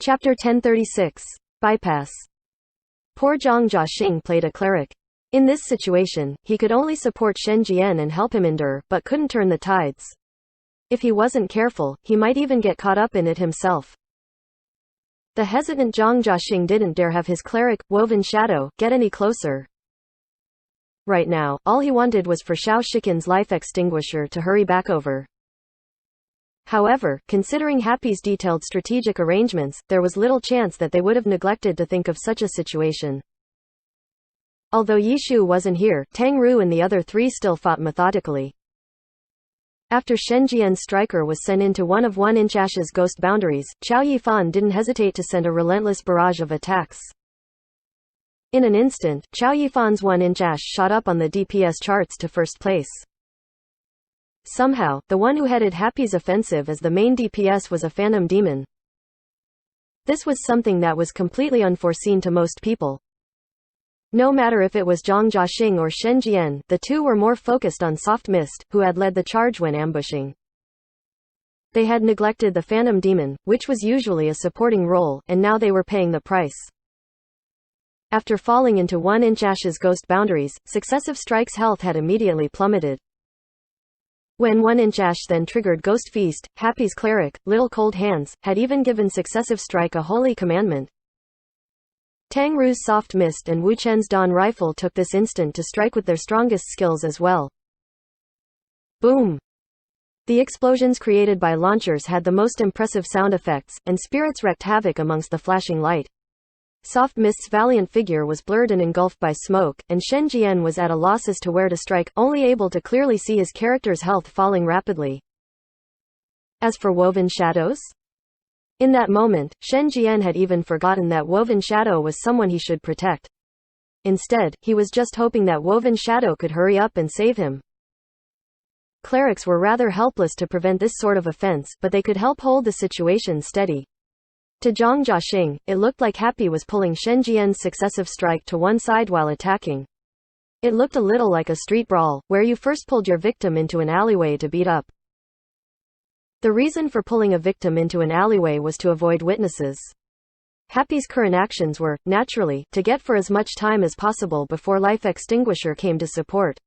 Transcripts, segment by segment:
Chapter 1036. Bypass. Poor Zhang Jiaxing played a cleric. In this situation, he could only support Shen Jian and help him endure, but couldn't turn the tides. If he wasn't careful, he might even get caught up in it himself. The hesitant Zhang Jiaxing didn't dare have his cleric, Woven Shadow, get any closer. Right now, all he wanted was for Xiao Shiqin's life extinguisher to hurry back over. However, considering Happy's detailed strategic arrangements, there was little chance that they would have neglected to think of such a situation. Although Yishu wasn't here, Tang Ru and the other three still fought methodically. After Shen Jian's striker was sent into one of 1-inch Ash's ghost boundaries, Qiao Yifan didn't hesitate to send a relentless barrage of attacks. In an instant, Qiao Yifan's 1-inch Ash shot up on the DPS charts to first place. Somehow, the one who headed Happy's offensive as the main DPS was a phantom demon. This was something that was completely unforeseen to most people. No matter if it was Zhang Jiaxing or Shen Jian, the two were more focused on Soft Mist, who had led the charge when ambushing. They had neglected the phantom demon, which was usually a supporting role, and now they were paying the price. After falling into 1-inch Ash's ghost boundaries, successive strikes' health had immediately plummeted. When 1-inch Ash then triggered Ghost Feast, Happy's cleric, Little Cold Hands, had even given successive strike a holy commandment. Tang Ru's Soft Mist and Wu Chen's Dawn Rifle took this instant to strike with their strongest skills as well. Boom! The explosions created by launchers had the most impressive sound effects, and spirits wreaked havoc amongst the flashing light. Soft Mist's valiant figure was blurred and engulfed by smoke, and Shen Jian was at a loss as to where to strike, only able to clearly see his character's health falling rapidly. As for Woven Shadows? In that moment, Shen Jian had even forgotten that Woven Shadow was someone he should protect. Instead, he was just hoping that Woven Shadow could hurry up and save him. Clerics were rather helpless to prevent this sort of offense, but they could help hold the situation steady. To Zhang Jiaxing, it looked like Happy was pulling Shen Jian's successive strike to one side while attacking. It looked a little like a street brawl, where you first pulled your victim into an alleyway to beat up. The reason for pulling a victim into an alleyway was to avoid witnesses. Happy's current actions were, naturally, to get for as much time as possible before Life Extinguisher came to support.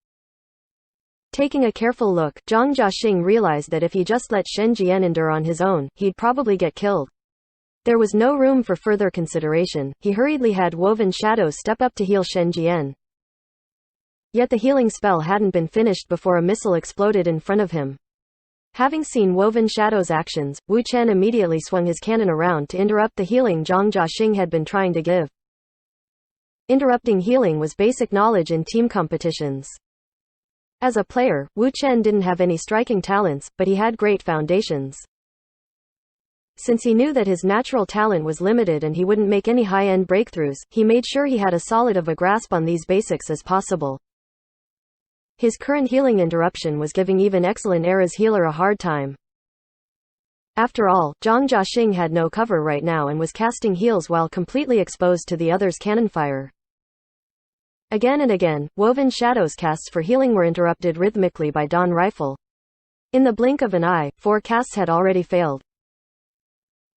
Taking a careful look, Zhang Jiaxing realized that if he just let Shen Jian endure on his own, he'd probably get killed. There was no room for further consideration. He hurriedly had Woven Shadow step up to heal Shen Jian. Yet the healing spell hadn't been finished before a missile exploded in front of him. Having seen Woven Shadow's actions, Wu Chen immediately swung his cannon around to interrupt the healing Zhang Jiaxing had been trying to give. Interrupting healing was basic knowledge in team competitions. As a player, Wu Chen didn't have any striking talents, but he had great foundations. Since he knew that his natural talent was limited and he wouldn't make any high-end breakthroughs, he made sure he had as solid of a grasp on these basics as possible. His current healing interruption was giving even excellent Era's healer a hard time. After all, Zhang Jiaxing had no cover right now and was casting heals while completely exposed to the other's cannon fire. Again and again, Woven Shadow's casts for healing were interrupted rhythmically by Dawn Rifle. In the blink of an eye, 4 casts had already failed.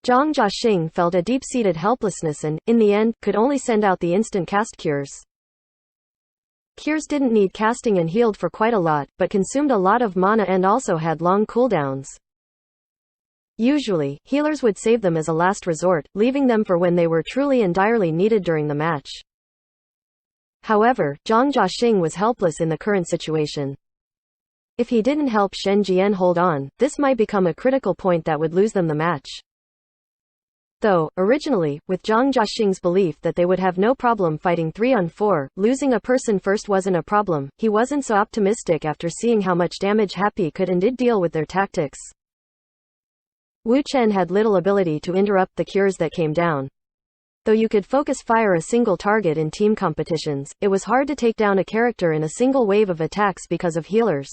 Zhang Jiaxing felt a deep-seated helplessness and, in the end, could only send out the instant cast cures. Cures didn't need casting and healed for quite a lot, but consumed a lot of mana and also had long cooldowns. Usually, healers would save them as a last resort, leaving them for when they were truly and direly needed during the match. However, Zhang Jiaxing was helpless in the current situation. If he didn't help Shen Jian hold on, this might become a critical point that would lose them the match. Though, originally, with Zhang Jiaxing's belief that they would have no problem fighting 3-on-4, losing a person first wasn't a problem, he wasn't so optimistic after seeing how much damage Happy could and did deal with their tactics. Wu Chen had little ability to interrupt the cures that came down. Though you could focus fire a single target in team competitions, it was hard to take down a character in a single wave of attacks because of healers.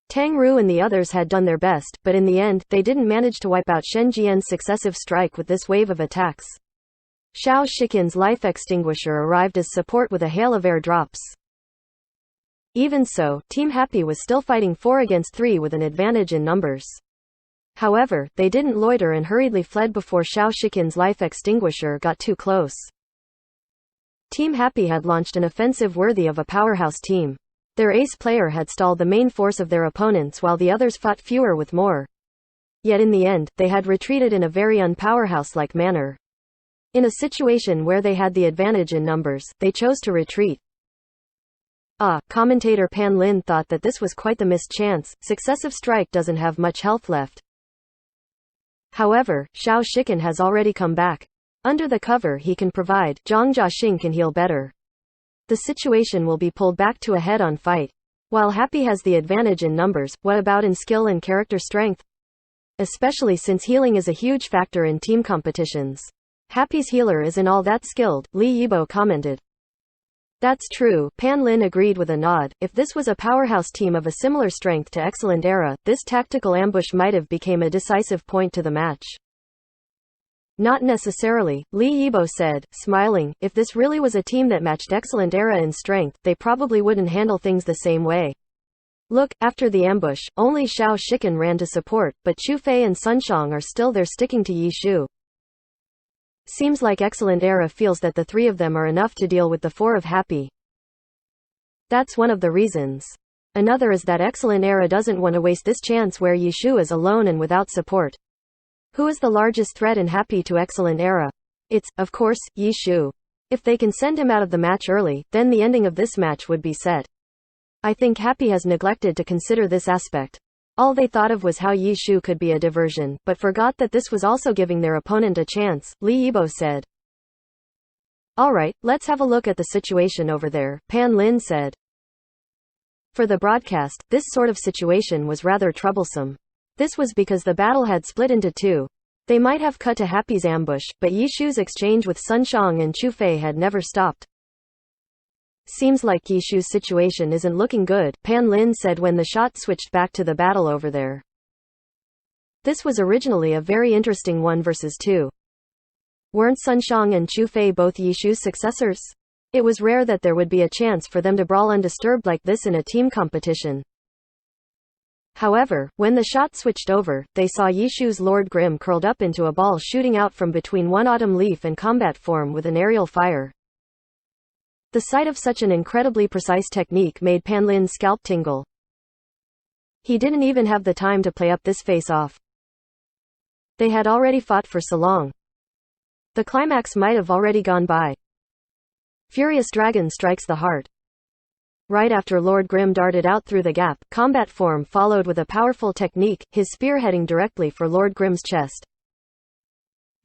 Tang Ru and the others had done their best, but in the end, they didn't manage to wipe out Shen Jian's successive strike with this wave of attacks. Xiao Shiqin's life extinguisher arrived as support with a hail of air drops. Even so, Team Happy was still fighting 4 against 3 with an advantage in numbers. However, they didn't loiter and hurriedly fled before Xiao Shiqin's life extinguisher got too close. Team Happy had launched an offensive worthy of a powerhouse team. Their ace player had stalled the main force of their opponents while the others fought fewer with more. Yet in the end, they had retreated in a very un-powerhouse-like manner. In a situation where they had the advantage in numbers, they chose to retreat. Commentator Pan Lin thought that this was quite the missed chance. Successive Strike doesn't have much health left. However, Xiao Shiqin has already come back. Under the cover he can provide, Zhang Jiaxing can heal better. The situation will be pulled back to a head-on fight. While Happy has the advantage in numbers, what about in skill and character strength? Especially since healing is a huge factor in team competitions. Happy's healer isn't all that skilled, Li Yibo commented. That's true, Pan Lin agreed with a nod. If this was a powerhouse team of a similar strength to Excellent Era, this tactical ambush might have become a decisive point to the match. Not necessarily, Li Yibo said, smiling. If this really was a team that matched Excellent Era in strength, they probably wouldn't handle things the same way. Look, after the ambush, only Xiao Shiqin ran to support, but Chu Fei and Sun Shang are still there sticking to Yi Shu. Seems like Excellent Era feels that the three of them are enough to deal with the four of Happy. That's one of the reasons. Another is that Excellent Era doesn't want to waste this chance where Yi Shu is alone and without support. Who is the largest threat in Happy to Excellent Era? It's, of course, Yi Shu. If they can send him out of the match early, then the ending of this match would be set. I think Happy has neglected to consider this aspect. All they thought of was how Yi Shu could be a diversion, but forgot that this was also giving their opponent a chance, Li Yibo said. Alright, let's have a look at the situation over there, Pan Lin said. For the broadcast, this sort of situation was rather troublesome. This was because the battle had split into two. They might have cut to Happy's ambush, but Yi Shu's exchange with Sun Shang and Chu Fei had never stopped. Seems like Yi Shu's situation isn't looking good, Pan Lin said when the shot switched back to the battle over there. This was originally a very interesting 1 versus 2. Weren't Sun Shang and Chu Fei both Yi Shu's successors? It was rare that there would be a chance for them to brawl undisturbed like this in a team competition. However, when the shot switched over, they saw Yi Shu's Lord Grimm curled up into a ball shooting out from between one autumn leaf and combat form with an aerial fire. The sight of such an incredibly precise technique made Pan Lin's scalp tingle. He didn't even have the time to play up this face-off. They had already fought for so long. The climax might have already gone by. Furious Dragon strikes the heart. Right after Lord Grimm darted out through the gap, combat form followed with a powerful technique, his spear heading directly for Lord Grimm's chest.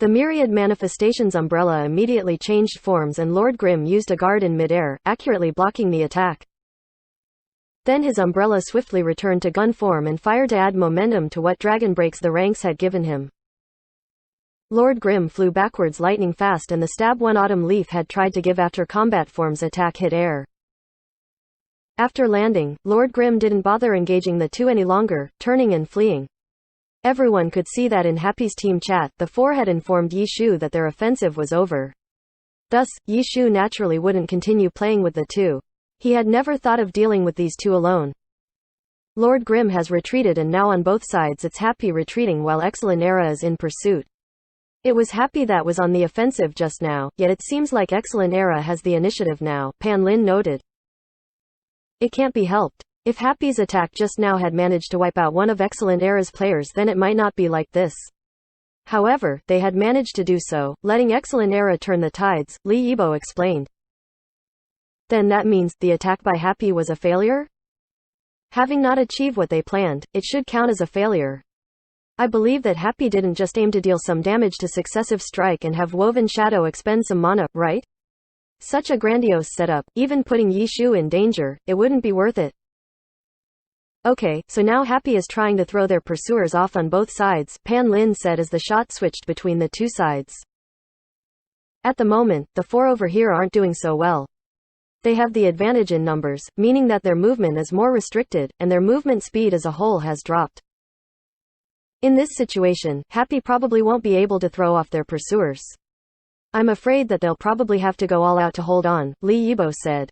The myriad manifestations umbrella immediately changed forms and Lord Grimm used a guard in midair, accurately blocking the attack. Then his umbrella swiftly returned to gun form and fired to add momentum to what Dragon Breaks the Ranks had given him. Lord Grimm flew backwards lightning fast and the stab one autumn leaf had tried to give after combat form's attack hit air. After landing, Lord Grimm didn't bother engaging the two any longer, turning and fleeing. Everyone could see that in Happy's team chat, the four had informed Yi Shu that their offensive was over. Thus, Yi Shu naturally wouldn't continue playing with the two. He had never thought of dealing with these two alone. Lord Grimm has retreated and now on both sides it's Happy retreating while Excellent Era is in pursuit. It was Happy that was on the offensive just now, yet it seems like Excellent Era has the initiative now, Pan Lin noted. It can't be helped. If Happy's attack just now had managed to wipe out one of Excellent Era's players then it might not be like this. However, they had managed to do so, letting Excellent Era turn the tides, Li Yibo explained. Then that means, the attack by Happy was a failure? Having not achieved what they planned, it should count as a failure. I believe that Happy didn't just aim to deal some damage to Successive Strike and have Woven Shadow expend some mana, right? Such a grandiose setup, even putting Yi Shu in danger, it wouldn't be worth it. Okay, so now Happy is trying to throw their pursuers off on both sides, Pan Lin said as the shot switched between the two sides. At the moment, the four over here aren't doing so well. They have the advantage in numbers, meaning that their movement is more restricted, and their movement speed as a whole has dropped. In this situation, Happy probably won't be able to throw off their pursuers. I'm afraid that they'll probably have to go all out to hold on, Li Yibo said.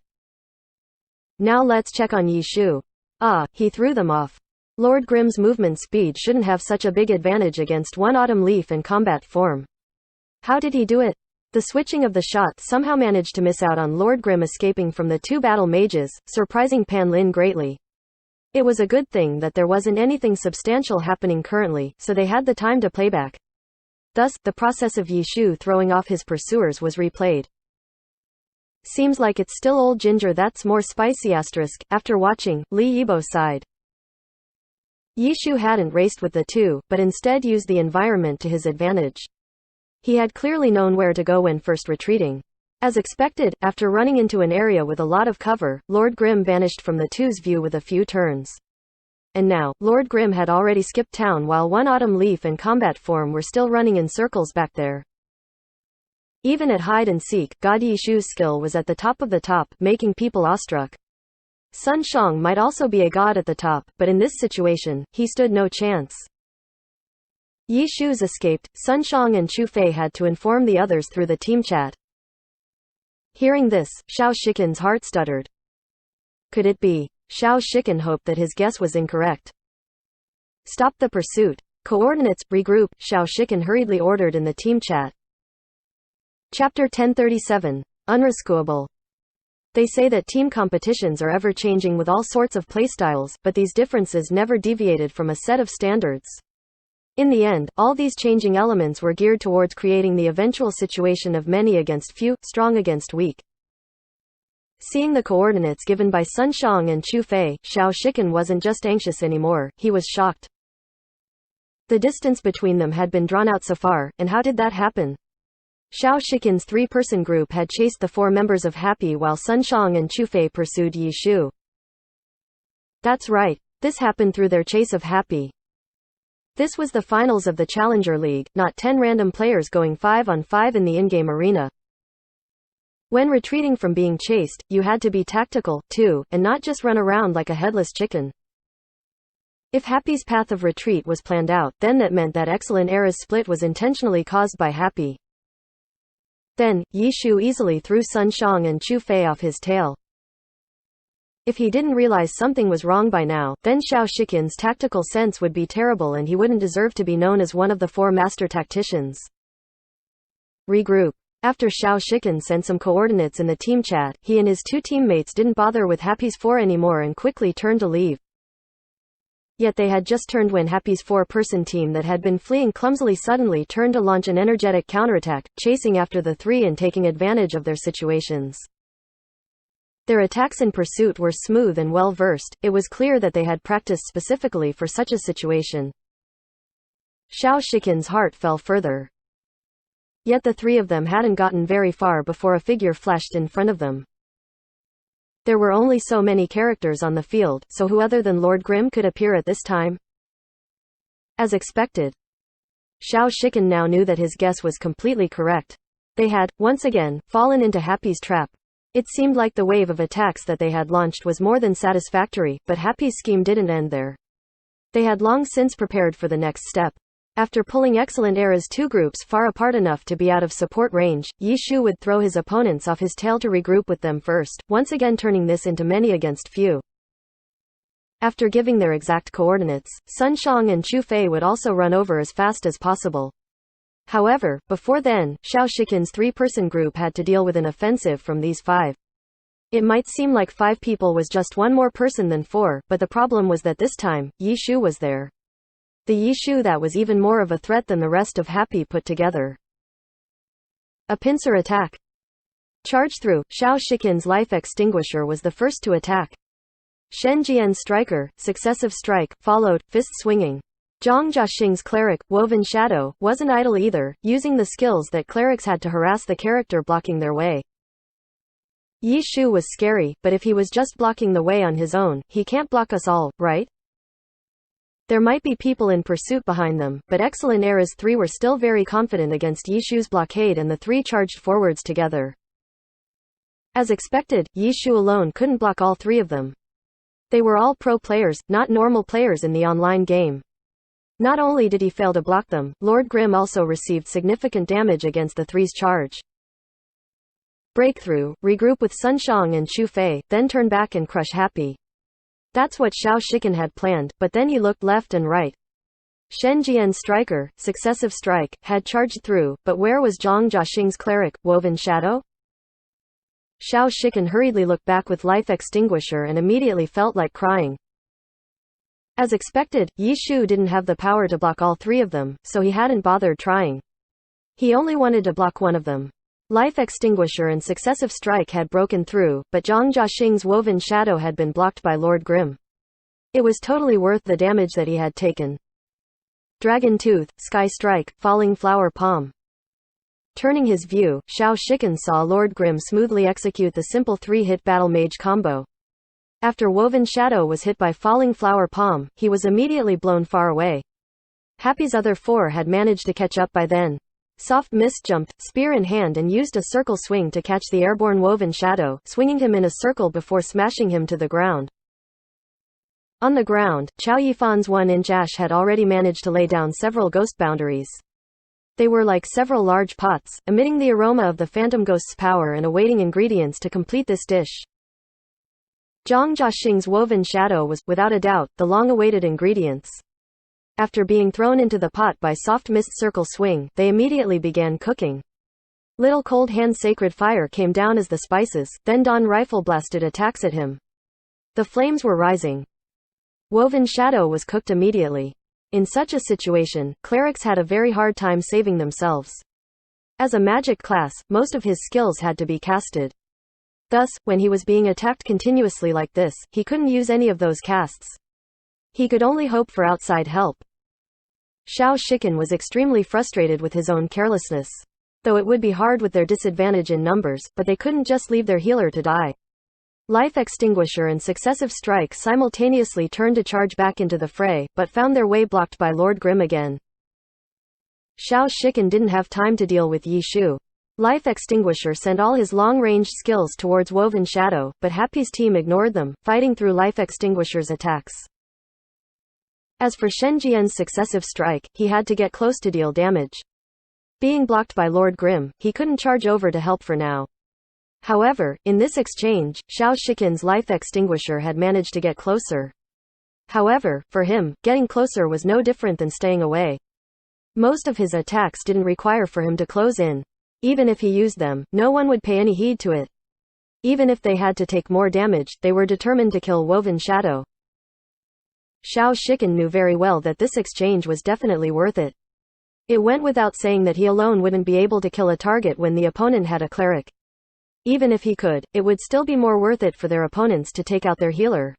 Now let's check on Yi Shu. He threw them off. Lord Grimm's movement speed shouldn't have such a big advantage against one Autumn Leaf in combat form. How did he do it? The switching of the shot somehow managed to miss out on Lord Grimm escaping from the two battle mages, surprising Pan Lin greatly. It was a good thing that there wasn't anything substantial happening currently, so they had the time to playback. Thus, the process of Yi Shu throwing off his pursuers was replayed. Seems like it's still old ginger that's more spicy. After watching, Li Yibo sighed. Yi Shu hadn't raced with the two, but instead used the environment to his advantage. He had clearly known where to go when first retreating. As expected, after running into an area with a lot of cover, Lord Grimm vanished from the two's view with a few turns. And now, Lord Grimm had already skipped town while one Autumn Leaf and combat form were still running in circles back there. Even at hide and seek, God Yi Shu's skill was at the top of the top, making people awestruck. Sun Shang might also be a god at the top, but in this situation, he stood no chance. Yi Shu's escaped. Sun Shang and Chu Fei had to inform the others through the team chat. Hearing this, Xiao Shikan's heart stuttered. Could it be? Xiao Shikan hoped that his guess was incorrect. Stop the pursuit. Coordinates, regroup, Xiao Shikan hurriedly ordered in the team chat. Chapter 1037. Unrescuable. They say that team competitions are ever-changing with all sorts of playstyles, but these differences never deviated from a set of standards. In the end, all these changing elements were geared towards creating the eventual situation of many against few, strong against weak. Seeing the coordinates given by Sun Shang and Chu Fei, Xiao Shikan wasn't just anxious anymore, he was shocked. The distance between them had been drawn out so far, and how did that happen? Xiao Shikan's three-person group had chased the four members of Happy while Sun Shang and Chu Fei pursued Yi Shu. That's right. This happened through their chase of Happy. This was the finals of the Challenger League, not 10 random players going 5-on-5 in the in-game arena. When retreating from being chased, you had to be tactical, too, and not just run around like a headless chicken. If Happy's path of retreat was planned out, then that meant that Excellent Era's split was intentionally caused by Happy. Then, Yi Shu easily threw Sun Shang and Chu Fei off his tail. If he didn't realize something was wrong by now, then Xiao Shikan's tactical sense would be terrible and he wouldn't deserve to be known as one of the four master tacticians. Regroup. After Xiao Shikan sent some coordinates in the team chat, he and his two teammates didn't bother with Happy's four anymore and quickly turned to leave. Yet they had just turned when Happy's four-person team that had been fleeing clumsily suddenly turned to launch an energetic counterattack, chasing after the three and taking advantage of their situations. Their attacks in pursuit were smooth and well-versed. It was clear that they had practiced specifically for such a situation. Xiao Shikan's heart fell further. Yet the three of them hadn't gotten very far before a figure flashed in front of them. There were only so many characters on the field, so who other than Lord Grimm could appear at this time? As expected, Xiao Shikan now knew that his guess was completely correct. They had, once again, fallen into Happy's trap. It seemed like the wave of attacks that they had launched was more than satisfactory, but Happy's scheme didn't end there. They had long since prepared for the next step. After pulling Excellent Era's two groups far apart enough to be out of support range, Yi Shu would throw his opponents off his tail to regroup with them first, once again turning this into many against few. After giving their exact coordinates, Sun Shang and Chu Fei would also run over as fast as possible. However, before then, Xiao Shikan's three-person group had to deal with an offensive from these five. It might seem like 5 people was just one more person than 4, but the problem was that this time, Yi Shu was there. The Yi Shu that was even more of a threat than the rest of Happy put together. A pincer attack. Charge through. Xiao Shikan's life extinguisher was the first to attack. Shen Jian's striker, successive strike, followed, fist swinging. Zhang Jiaxing's cleric, Woven Shadow, wasn't idle either, using the skills that clerics had to harass the character blocking their way. Yi Shu was scary, but if he was just blocking the way on his own, he can't block us all, right? There might be people in pursuit behind them, but Excellent Era's three were still very confident against Yi Shu's blockade and the three charged forwards together. As expected, Yi Shu alone couldn't block all three of them. They were all pro players, not normal players in the online game. Not only did he fail to block them, Lord Grimm also received significant damage against the three's charge. Breakthrough, regroup with Sun Shang and Chu Fei, then turn back and crush Happy. That's what Xiao Shiken had planned, but then he looked left and right. Shen Jian's striker, Successive Strike, had charged through, but where was Zhang Jiaxing's cleric, Woven Shadow? Xiao Shiken hurriedly looked back with Life Extinguisher and immediately felt like crying. As expected, Yi Shu didn't have the power to block all three of them, so he hadn't bothered trying. He only wanted to block one of them. Life Extinguisher and Successive Strike had broken through, but Zhang Jiaxing's Woven Shadow had been blocked by Lord Grimm. It was totally worth the damage that he had taken. Dragon Tooth, Sky Strike, Falling Flower Palm. Turning his view, Xiao Shiken saw Lord Grimm smoothly execute the simple 3-hit Battle Mage combo. After Woven Shadow was hit by Falling Flower Palm, he was immediately blown far away. Happy's other 4 had managed to catch up by then. Soft Mist jumped, spear in hand, and used a circle swing to catch the airborne Woven Shadow, swinging him in a circle before smashing him to the ground. On the ground, Chao Yifan's 1-inch ash had already managed to lay down several ghost boundaries. They were like several large pots, emitting the aroma of the Phantom Ghost's power and awaiting ingredients to complete this dish. Zhang Jiaxing's Woven Shadow was, without a doubt, the long-awaited ingredients. After being thrown into the pot by Soft Mist Circle Swing, they immediately began cooking. Little Cold Hand's Sacred Fire came down as the spices, then Dawn Rifle blasted attacks at him. The flames were rising. Woven Shadow was cooked immediately. In such a situation, clerics had a very hard time saving themselves. As a magic class, most of his skills had to be casted. Thus, when he was being attacked continuously like this, he couldn't use any of those casts. He could only hope for outside help. Xiao Shiken was extremely frustrated with his own carelessness. Though it would be hard with their disadvantage in numbers, but they couldn't just leave their healer to die. Life Extinguisher and Successive Strike simultaneously turned to charge back into the fray, but found their way blocked by Lord Grimm again. Xiao Shiken didn't have time to deal with Yi Shu. Life Extinguisher sent all his long-range skills towards Woven Shadow, but Happy's team ignored them, fighting through Life Extinguisher's attacks. As for Shen Jian's Successive Strike, he had to get close to deal damage. Being blocked by Lord Grimm, he couldn't charge over to help for now. However, in this exchange, Xiao Shiken's Life Extinguisher had managed to get closer. However, for him, getting closer was no different than staying away. Most of his attacks didn't require for him to close in. Even if he used them, no one would pay any heed to it. Even if they had to take more damage, they were determined to kill Woven Shadow. Xiao Shiken knew very well that this exchange was definitely worth it. It went without saying that he alone wouldn't be able to kill a target when the opponent had a cleric. Even if he could, it would still be more worth it for their opponents to take out their healer.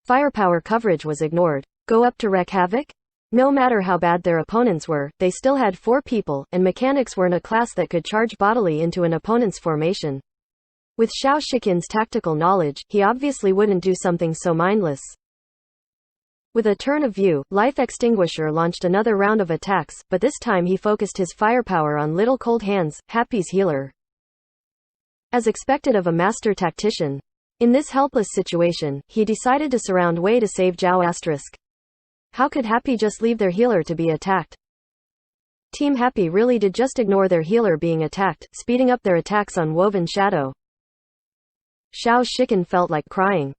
Firepower coverage was ignored. Go up to wreak havoc? No matter how bad their opponents were, they still had 4 people, and mechanics were in a class that could charge bodily into an opponent's formation. With Xiao Shiken's tactical knowledge, he obviously wouldn't do something so mindless. With a turn of view, Life Extinguisher launched another round of attacks, but this time he focused his firepower on Little Cold Hands, Happy's healer. As expected of a master tactician, in this helpless situation, he decided to surround Wei to save Zhao Asterisk. How could Happy just leave their healer to be attacked? Team Happy really did just ignore their healer being attacked, speeding up their attacks on Woven Shadow. Xiao Shiken felt like crying.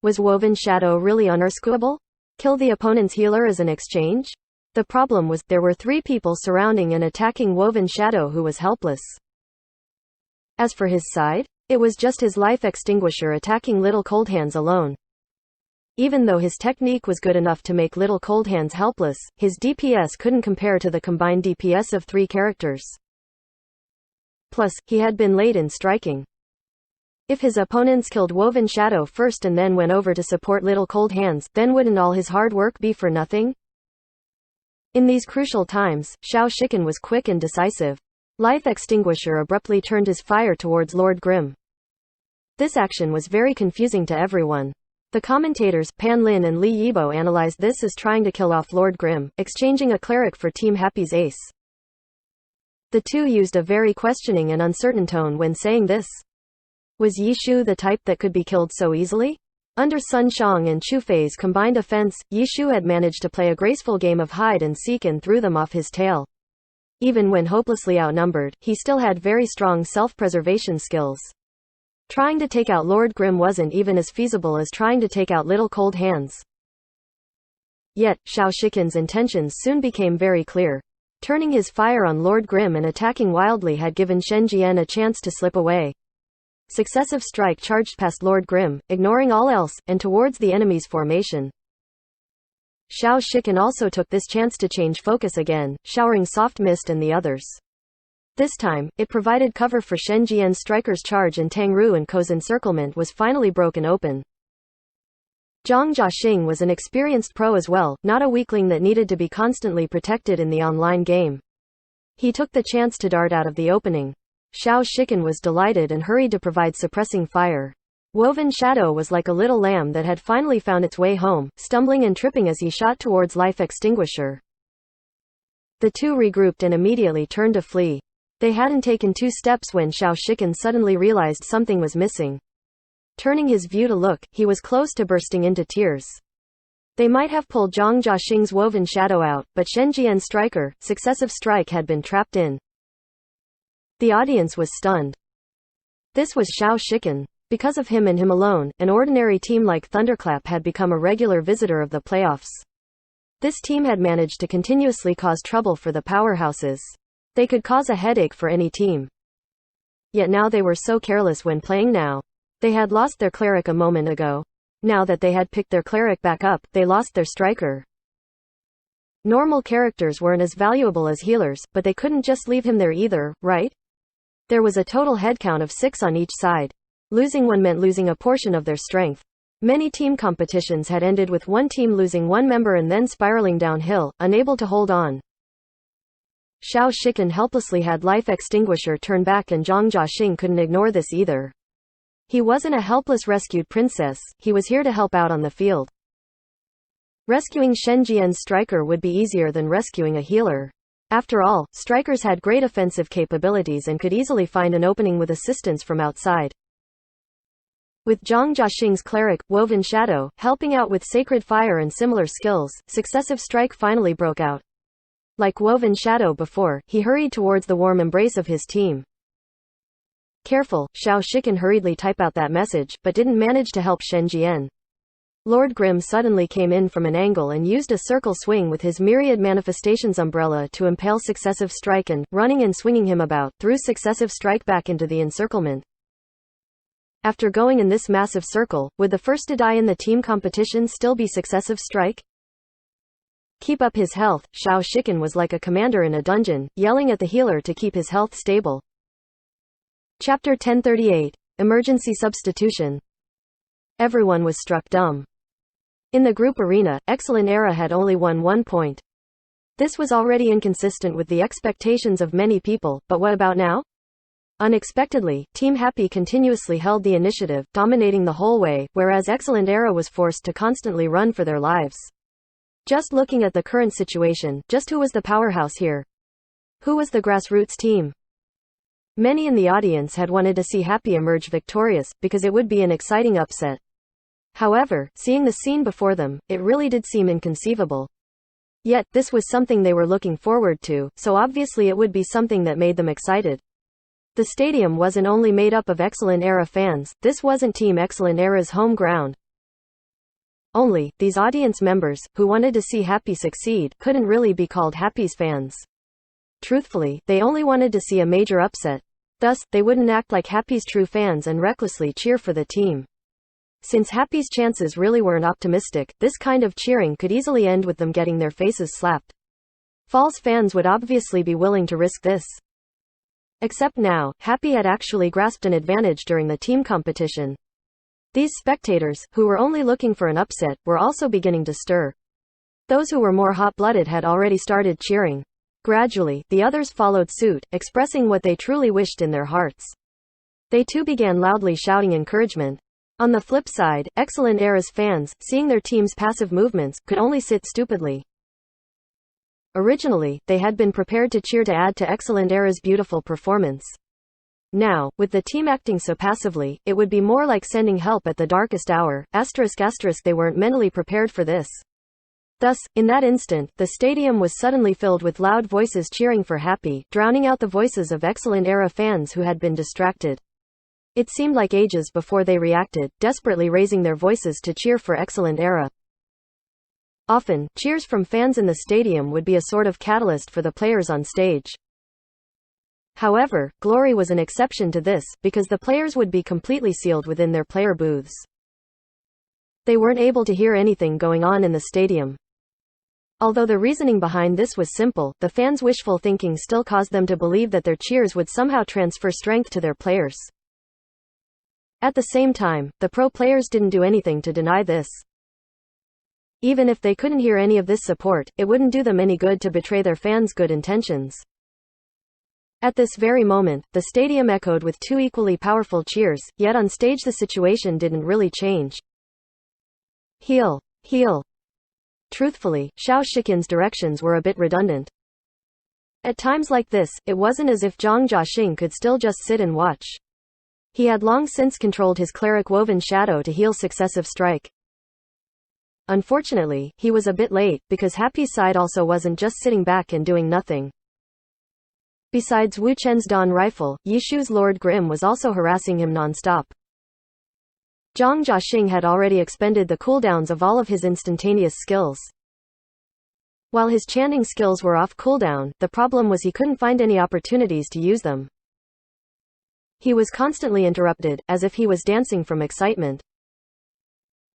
Was Woven Shadow really unrescuable? Kill the opponent's healer as an exchange? The problem was, there were 3 people surrounding and attacking Woven Shadow who was helpless. As for his side, it was just his Life Extinguisher attacking Little Cold Hands alone. Even though his technique was good enough to make Little Cold Hands helpless, his DPS couldn't compare to the combined DPS of 3 characters. Plus, he had been late in striking. If his opponents killed Woven Shadow first and then went over to support Little Cold Hands, then wouldn't all his hard work be for nothing? In these crucial times, Xiao Shiken was quick and decisive. Life Extinguisher abruptly turned his fire towards Lord Grimm. This action was very confusing to everyone. The commentators, Pan Lin and Li Yibo, analyzed this as trying to kill off Lord Grimm, exchanging a cleric for Team Happy's ace. The two used a very questioning and uncertain tone when saying this. Was Yi Shu the type that could be killed so easily? Under Sun Xiang and Chu Fei's combined offense, Yi Shu had managed to play a graceful game of hide and seek and threw them off his tail. Even when hopelessly outnumbered, he still had very strong self-preservation skills. Trying to take out Lord Grimm wasn't even as feasible as trying to take out Little Cold Hands. Yet, Xiao Shikan's intentions soon became very clear. Turning his fire on Lord Grimm and attacking wildly had given Shen Jian a chance to slip away. Successive Strike charged past Lord Grimm, ignoring all else, and towards the enemy's formation. Xiao Shikan also took this chance to change focus again, showering soft mist and the others. This time, it provided cover for Shen Jian's striker's charge, and Tang Ru and Ko's encirclement was finally broken open. Zhang Jiaxing was an experienced pro as well, not a weakling that needed to be constantly protected in the online game. He took the chance to dart out of the opening. Xiao Shikan was delighted and hurried to provide suppressing fire. Woven Shadow was like a little lamb that had finally found its way home, stumbling and tripping as he shot towards Life Extinguisher. The two regrouped and immediately turned to flee. They hadn't taken 2 steps when Xiao Shikan suddenly realized something was missing. Turning his view to look, he was close to bursting into tears. They might have pulled Zhang Jiaxing's Woven Shadow out, but Shen Jian's striker, Successive Strike, had been trapped in. The audience was stunned. This was Xiao Shikan. Because of him and him alone, an ordinary team like Thunderclap had become a regular visitor of the playoffs. This team had managed to continuously cause trouble for the powerhouses. They could cause a headache for any team. Yet now they were so careless when playing now. They had lost their cleric a moment ago. Now that they had picked their cleric back up, they lost their striker. Normal characters weren't as valuable as healers, but they couldn't just leave him there either, right? There was a total headcount of 6 on each side. Losing one meant losing a portion of their strength. Many team competitions had ended with one team losing one member and then spiraling downhill, unable to hold on. Xiao Shikan helplessly had Life Extinguisher turn back, and Zhang Jiaxing couldn't ignore this either. He wasn't a helpless rescued princess, he was here to help out on the field. Rescuing Shen Jian's striker would be easier than rescuing a healer. After all, strikers had great offensive capabilities and could easily find an opening with assistance from outside. With Zhang Jiaxing's cleric, Woven Shadow, helping out with Sacred Fire and similar skills, Successive Strike finally broke out. Like Woven Shadow before, he hurried towards the warm embrace of his team. Careful, Xiao Shikan hurriedly typed out that message, but didn't manage to help Shen Jian. Lord Grimm suddenly came in from an angle and used a circle swing with his Myriad Manifestations umbrella to impale Successive Strike and, running and swinging him about, threw Successive Strike back into the encirclement. After going in this massive circle, would the first to die in the team competition still be Successive Strike? Keep up his health. Xiao Shikan was like a commander in a dungeon, yelling at the healer to keep his health stable. Chapter 1038. Emergency Substitution. Everyone was struck dumb. In the group arena, Excellent Era had only won 1 point. This was already inconsistent with the expectations of many people, but what about now? Unexpectedly, Team Happy continuously held the initiative, dominating the whole way, whereas Excellent Era was forced to constantly run for their lives. Just looking at the current situation, just who was the powerhouse here? Who was the grassroots team? Many in the audience had wanted to see Happy emerge victorious, because it would be an exciting upset. However, seeing the scene before them, it really did seem inconceivable. Yet, this was something they were looking forward to, so obviously it would be something that made them excited. The stadium wasn't only made up of Excellent Era fans, this wasn't Team Excellent Era's home ground. Only, these audience members, who wanted to see Happy succeed, couldn't really be called Happy's fans. Truthfully, they only wanted to see a major upset. Thus, they wouldn't act like Happy's true fans and recklessly cheer for the team. Since Happy's chances really weren't optimistic, this kind of cheering could easily end with them getting their faces slapped. False fans would obviously be willing to risk this. Except now, Happy had actually grasped an advantage during the team competition. These spectators, who were only looking for an upset, were also beginning to stir. Those who were more hot-blooded had already started cheering. Gradually, the others followed suit, expressing what they truly wished in their hearts. They too began loudly shouting encouragement. On the flip side, Excellent Era's fans, seeing their team's passive movements, could only sit stupidly. Originally, they had been prepared to cheer to add to Excellent Era's beautiful performance. Now, with the team acting so passively, it would be more like sending help at the darkest hour, ***. They weren't mentally prepared for this. Thus, in that instant, the stadium was suddenly filled with loud voices cheering for Happy, drowning out the voices of Excellent Era fans who had been distracted. It seemed like ages before they reacted, desperately raising their voices to cheer for Excellent Era. Often, cheers from fans in the stadium would be a sort of catalyst for the players on stage. However, Glory was an exception to this, because the players would be completely sealed within their player booths. They weren't able to hear anything going on in the stadium. Although the reasoning behind this was simple, the fans' wishful thinking still caused them to believe that their cheers would somehow transfer strength to their players. At the same time, the pro players didn't do anything to deny this. Even if they couldn't hear any of this support, it wouldn't do them any good to betray their fans' good intentions. At this very moment, the stadium echoed with two equally powerful cheers, yet on stage the situation didn't really change. Heel. Heel. Truthfully, Xiao Shiqin's directions were a bit redundant. At times like this, it wasn't as if Zhang Jiaxing could still just sit and watch. He had long since controlled his cleric Woven Shadow to heal successive strike. Unfortunately, he was a bit late, because Happy's side also wasn't just sitting back and doing nothing. Besides Wu Chen's Dawn Rifle, Yishu's Lord Grim was also harassing him non-stop. Zhang Jiaxing had already expended the cooldowns of all of his instantaneous skills. While his chanting skills were off cooldown, the problem was he couldn't find any opportunities to use them. He was constantly interrupted, as if he was dancing from excitement.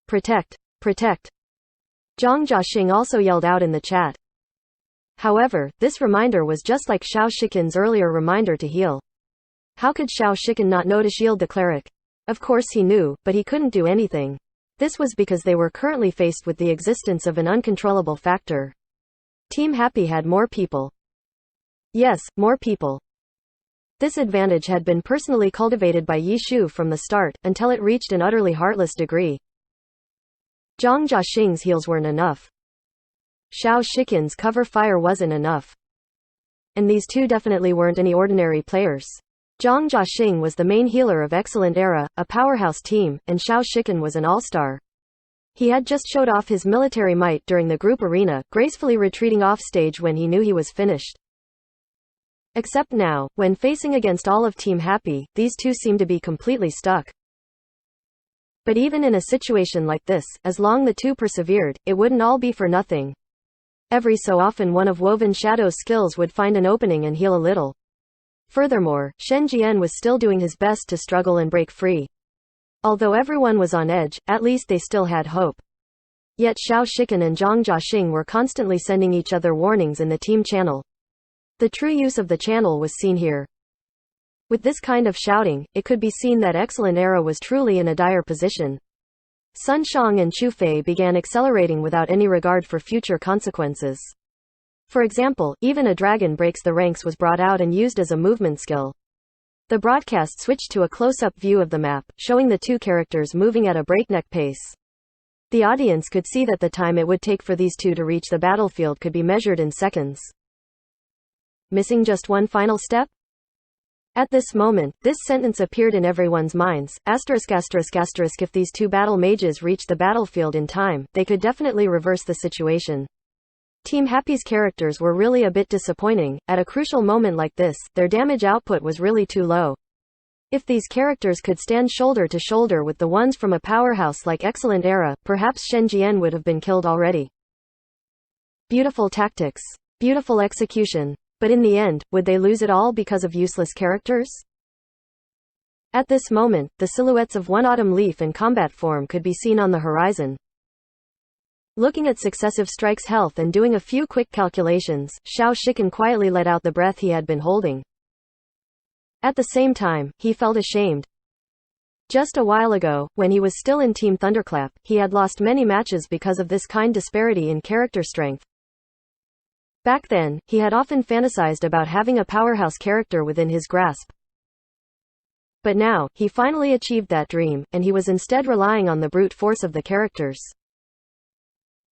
Protect! Protect! Zhang Jiaxing also yelled out in the chat. However, this reminder was just like Xiao Shiqin's earlier reminder to heal. How could Xiao Shiqin not know to shield the cleric? Of course he knew, but he couldn't do anything. This was because they were currently faced with the existence of an uncontrollable factor. Team Happy had more people. Yes, more people. This advantage had been personally cultivated by Yishu from the start, until it reached an utterly heartless degree. Zhang Jiaxing's heals weren't enough. Xiao Shiqin's cover fire wasn't enough. And these two definitely weren't any ordinary players. Zhang Jiaxing was the main healer of Excellent Era, a powerhouse team, and Xiao Shiqin was an all-star. He had just showed off his military might during the group arena, gracefully retreating off stage when he knew he was finished. Except now, when facing against all of Team Happy, these two seemed to be completely stuck. But even in a situation like this, as long the two persevered, it wouldn't all be for nothing. Every so often one of Woven Shadow's skills would find an opening and heal a little. Furthermore, Shen Jian was still doing his best to struggle and break free. Although everyone was on edge, at least they still had hope. Yet Xiao Shiqin and Zhang Jiaxing were constantly sending each other warnings in the team channel. The true use of the channel was seen here. With this kind of shouting, it could be seen that Excellent Era was truly in a dire position. Sun Shang and Chu Fei began accelerating without any regard for future consequences. For example, even a dragon breaks the ranks was brought out and used as a movement skill. The broadcast switched to a close-up view of the map, showing the two characters moving at a breakneck pace. The audience could see that the time it would take for these two to reach the battlefield could be measured in seconds. Missing just one final step? At this moment, this sentence appeared in everyone's minds, ******. If these two battle mages reached the battlefield in time, they could definitely reverse the situation. Team Happy's characters were really a bit disappointing. At a crucial moment like this, their damage output was really too low. If these characters could stand shoulder to shoulder with the ones from a powerhouse like Excellent Era, perhaps Shen Jian would have been killed already. Beautiful tactics. Beautiful execution. But in the end, would they lose it all because of useless characters? At this moment, the silhouettes of one autumn leaf in combat form could be seen on the horizon. Looking at successive strikes' health and doing a few quick calculations, Xiao Shiqin quietly let out the breath he had been holding. At the same time, he felt ashamed. Just a while ago, when he was still in Team Thunderclap, he had lost many matches because of this kind disparity in character strength. Back then, he had often fantasized about having a powerhouse character within his grasp. But now, he finally achieved that dream, and he was instead relying on the brute force of the characters.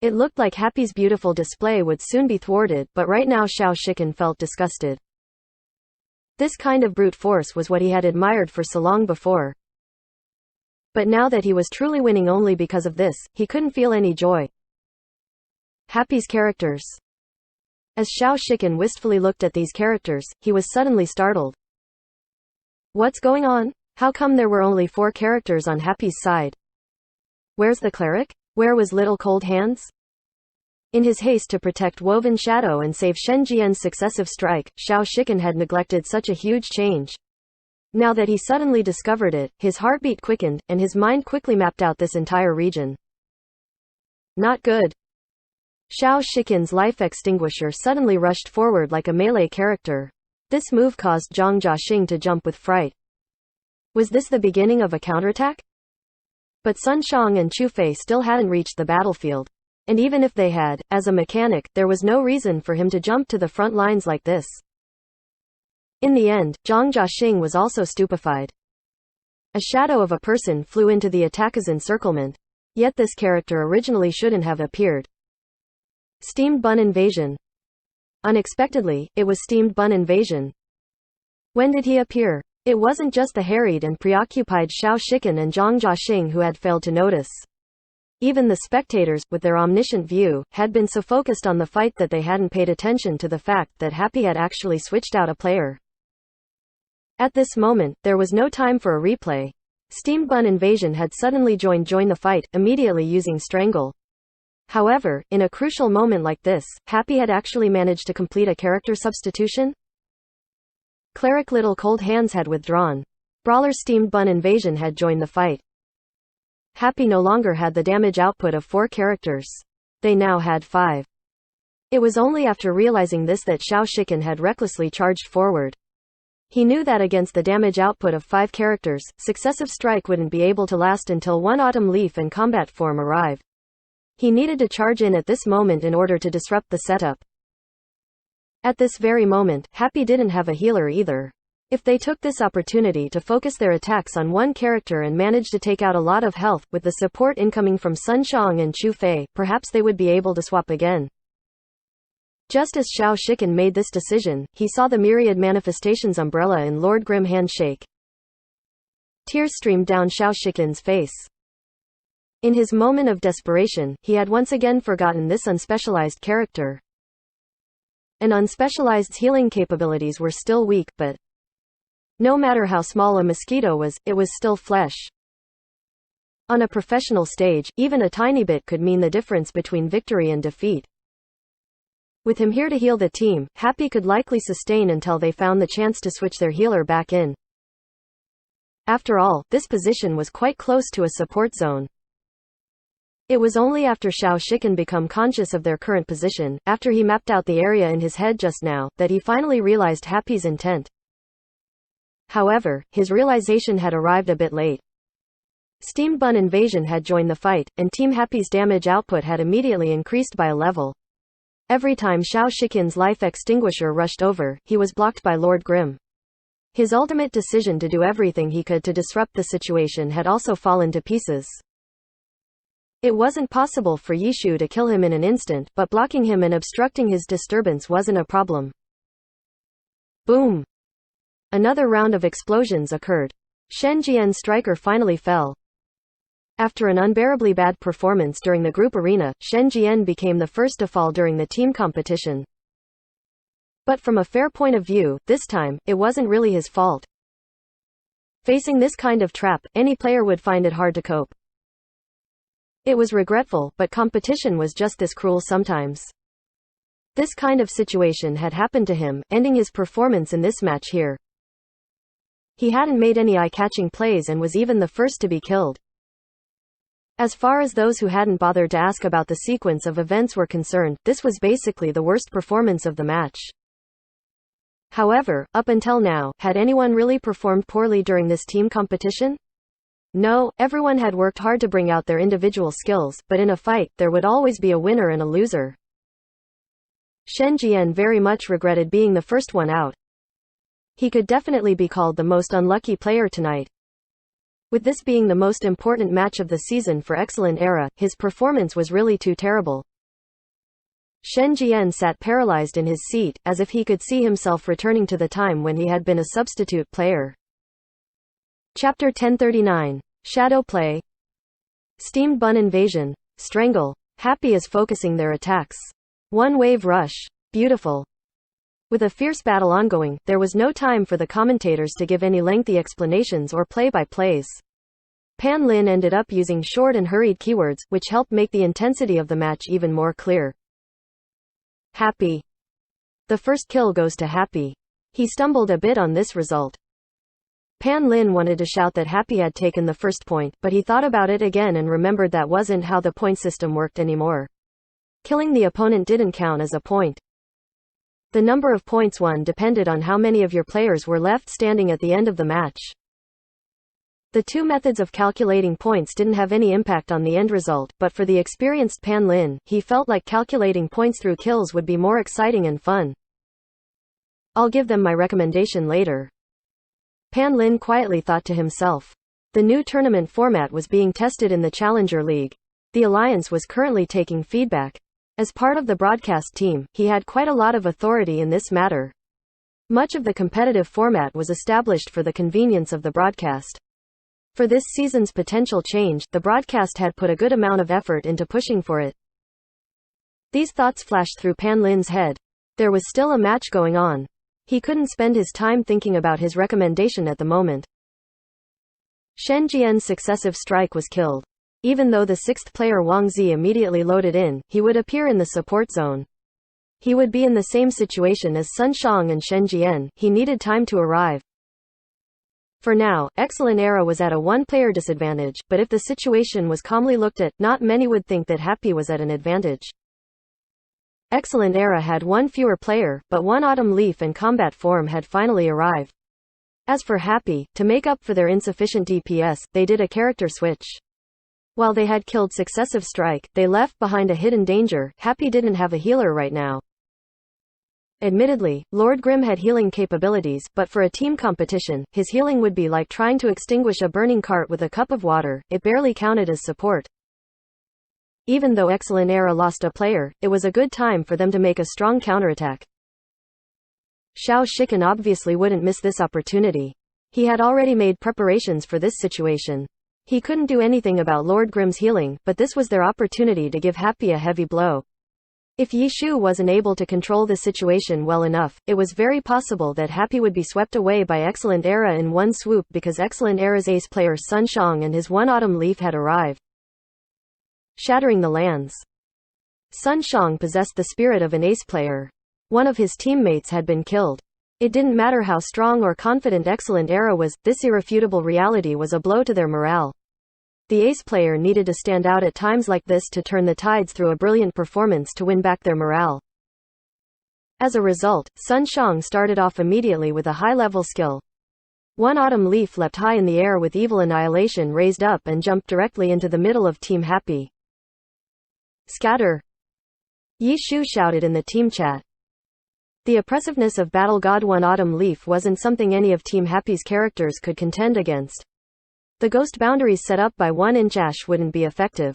It looked like Happy's beautiful display would soon be thwarted, but right now Xiao Shiqin felt disgusted. This kind of brute force was what he had admired for so long before. But now that he was truly winning only because of this, he couldn't feel any joy. Happy's characters. As Xiao Shiqin wistfully looked at these characters, he was suddenly startled. What's going on? How come there were only 4 characters on Happy's side? Where's the cleric? Where was Little Cold Hands? In his haste to protect Woven Shadow and save Shen Jian's successive strike, Xiao Shiken had neglected such a huge change. Now that he suddenly discovered it, his heartbeat quickened, and his mind quickly mapped out this entire region. Not good. Xiao Shiken's life extinguisher suddenly rushed forward like a melee character. This move caused Zhang Jiaxing to jump with fright. Was this the beginning of a counterattack? But Sun Shang and Chu Fei still hadn't reached the battlefield. And even if they had, as a mechanic, there was no reason for him to jump to the front lines like this. In the end, Zhang Jiaxing was also stupefied. A shadow of a person flew into the attacker's encirclement. Yet this character originally shouldn't have appeared. Steamed Bun Invasion. Unexpectedly, it was Steamed Bun Invasion. When did he appear? It wasn't just the harried and preoccupied Xiao Shiken and Zhang Jiaxing who had failed to notice. Even the spectators, with their omniscient view, had been so focused on the fight that they hadn't paid attention to the fact that Happy had actually switched out a player. At this moment, there was no time for a replay. Steamed Bun Invasion had suddenly joined the fight, immediately using Strangle. However, in a crucial moment like this, Happy had actually managed to complete a character substitution? Cleric Little Cold Hands had withdrawn. Brawler Steamed Bun Invasion had joined the fight. Happy no longer had the damage output of 4 characters. They now had 5. It was only after realizing this that Xiao Shiken had recklessly charged forward. He knew that against the damage output of 5 characters, successive strike wouldn't be able to last until one Autumn Leaf and combat form arrived. He needed to charge in at this moment in order to disrupt the setup. At this very moment, Happy didn't have a healer either. If they took this opportunity to focus their attacks on one character and managed to take out a lot of health, with the support incoming from Sun Shang and Chu Fei, perhaps they would be able to swap again. Just as Xiao Shiken made this decision, he saw the Myriad Manifestations umbrella in Lord Grim handshake. Tears streamed down Xiao Shiken's face. In his moment of desperation, he had once again forgotten this unspecialized character. And unspecialized healing capabilities were still weak, but no matter how small a mosquito was, it was still flesh. On a professional stage, even a tiny bit could mean the difference between victory and defeat. With him here to heal the team, Happy could likely sustain until they found the chance to switch their healer back in. After all, this position was quite close to a support zone. It was only after Xiao Shiken became conscious of their current position, after he mapped out the area in his head just now, that he finally realized Happy's intent. However, his realization had arrived a bit late. Steamed Bun Invasion had joined the fight, and Team Happy's damage output had immediately increased by a level. Every time Xiao Shiken's life extinguisher rushed over, he was blocked by Lord Grim. His ultimate decision to do everything he could to disrupt the situation had also fallen to pieces. It wasn't possible for Yishu to kill him in an instant, but blocking him and obstructing his disturbance wasn't a problem. Boom! Another round of explosions occurred. Shen Jian's striker finally fell. After an unbearably bad performance during the group arena, Shen Jian became the first to fall during the team competition. But from a fair point of view, this time, it wasn't really his fault. Facing this kind of trap, any player would find it hard to cope. It was regretful, but competition was just this cruel sometimes. This kind of situation had happened to him, ending his performance in this match here. He hadn't made any eye-catching plays and was even the first to be killed. As far as those who hadn't bothered to ask about the sequence of events were concerned, this was basically the worst performance of the match. However, up until now, had anyone really performed poorly during this team competition? No, everyone had worked hard to bring out their individual skills, but in a fight, there would always be a winner and a loser. Shen Jian very much regretted being the first one out. He could definitely be called the most unlucky player tonight. With this being the most important match of the season for Excellent Era, his performance was really too terrible. Shen Jian sat paralyzed in his seat, as if he could see himself returning to the time when he had been a substitute player. Chapter 1039. Shadow Play. Steamed Bun Invasion. Strangle. Happy is focusing their attacks. One Wave Rush. Beautiful. With a fierce battle ongoing, there was no time for the commentators to give any lengthy explanations or play-by-plays. Pan Lin ended up using short and hurried keywords, which helped make the intensity of the match even more clear. Happy. The first kill goes to Happy. He stumbled a bit on this result. Pan Lin wanted to shout that Happy had taken the first point, but he thought about it again and remembered that wasn't how the point system worked anymore. Killing the opponent didn't count as a point. The number of points won depended on how many of your players were left standing at the end of the match. The two methods of calculating points didn't have any impact on the end result, but for the experienced Pan Lin, he felt like calculating points through kills would be more exciting and fun. I'll give them my recommendation later. Pan Lin quietly thought to himself. The new tournament format was being tested in the Challenger League. The Alliance was currently taking feedback. As part of the broadcast team, he had quite a lot of authority in this matter. Much of the competitive format was established for the convenience of the broadcast. For this season's potential change, the broadcast had put a good amount of effort into pushing for it. These thoughts flashed through Pan Lin's head. There was still a match going on. He couldn't spend his time thinking about his recommendation at the moment. Shen Jian's successive strike was killed. Even though the sixth player Wang Zi immediately loaded in, he would appear in the support zone. He would be in the same situation as Sun Shang and Shen Jian. He needed time to arrive. For now, Excellent Era was at a one-player disadvantage, but if the situation was calmly looked at, not many would think that Happy was at an advantage. Excellent Era had one fewer player, but one Autumn Leaf and Combat Form had finally arrived. As for Happy, to make up for their insufficient DPS, they did a character switch. While they had killed Successive Strike, they left behind a hidden danger. Happy didn't have a healer right now. Admittedly, Lord Grimm had healing capabilities, but for a team competition, his healing would be like trying to extinguish a burning cart with a cup of water. It barely counted as support. Even though Excellent Era lost a player, it was a good time for them to make a strong counterattack. Xiao Shikan obviously wouldn't miss this opportunity. He had already made preparations for this situation. He couldn't do anything about Lord Grimm's healing, but this was their opportunity to give Happy a heavy blow. If Yi Shu wasn't able to control the situation well enough, it was very possible that Happy would be swept away by Excellent Era in one swoop because Excellent Era's ace player Sun Shang and his one Autumn Leaf had arrived. Shattering the lands. Sun Shang possessed the spirit of an ace player. One of his teammates had been killed. It didn't matter how strong or confident Excellent Era was, this irrefutable reality was a blow to their morale. The ace player needed to stand out at times like this to turn the tides through a brilliant performance to win back their morale. As a result, Sun Shang started off immediately with a high-level skill. One Autumn Leaf leapt high in the air with Evil Annihilation raised up and jumped directly into the middle of Team Happy. Scatter! Yi Shu shouted in the team chat. The oppressiveness of Battle God One Autumn Leaf wasn't something any of Team Happy's characters could contend against. The ghost boundaries set up by 1-inch Ash wouldn't be effective.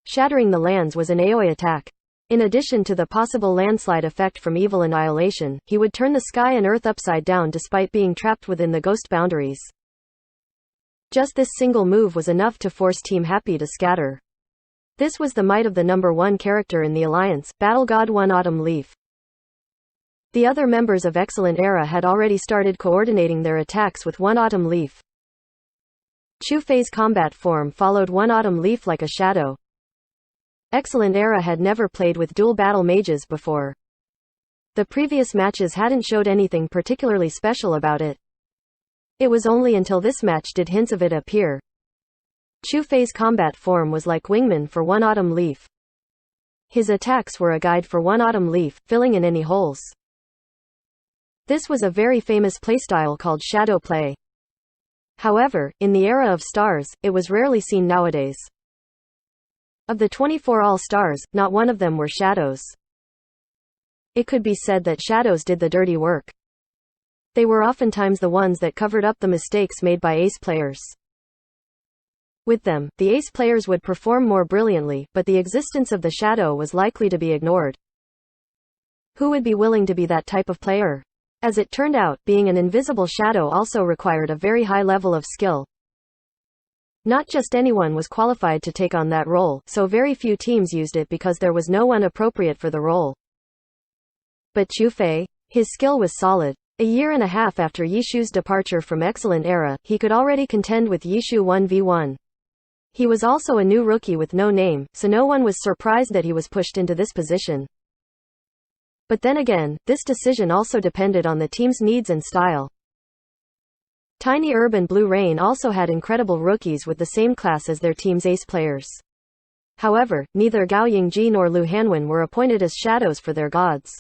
Shattering the lands was an AoE attack. In addition to the possible landslide effect from Evil Annihilation, he would turn the sky and earth upside down despite being trapped within the ghost boundaries. Just this single move was enough to force Team Happy to scatter. This was the might of the number one character in the Alliance, Battle God One Autumn Leaf. The other members of Excellent Era had already started coordinating their attacks with one Autumn Leaf. Chu Fei's combat form followed one Autumn Leaf like a shadow. Excellent Era had never played with dual battle mages before. The previous matches hadn't showed anything particularly special about it. It was only until this match did hints of it appear. Chu Fei's combat form was like Wingman for one Autumn Leaf. His attacks were a guide for one Autumn Leaf, filling in any holes. This was a very famous playstyle called Shadow Play. However, in the era of stars, it was rarely seen nowadays. Of the 24 all-stars, not one of them were shadows. It could be said that shadows did the dirty work. They were oftentimes the ones that covered up the mistakes made by ace players. With them, the ace players would perform more brilliantly, but the existence of the shadow was likely to be ignored. Who would be willing to be that type of player? As it turned out, being an invisible shadow also required a very high level of skill. Not just anyone was qualified to take on that role, so very few teams used it because there was no one appropriate for the role. But Chu Fei? His skill was solid. A year and a half after Yishu's departure from Excellent Era, he could already contend with Yishu 1v1. He was also a new rookie with no name, so no one was surprised that he was pushed into this position. But then again, this decision also depended on the team's needs and style. Tiny Herb and Blue Rain also had incredible rookies with the same class as their team's ace players. However, neither Gao Yingji nor Lu Hanwen were appointed as shadows for their gods.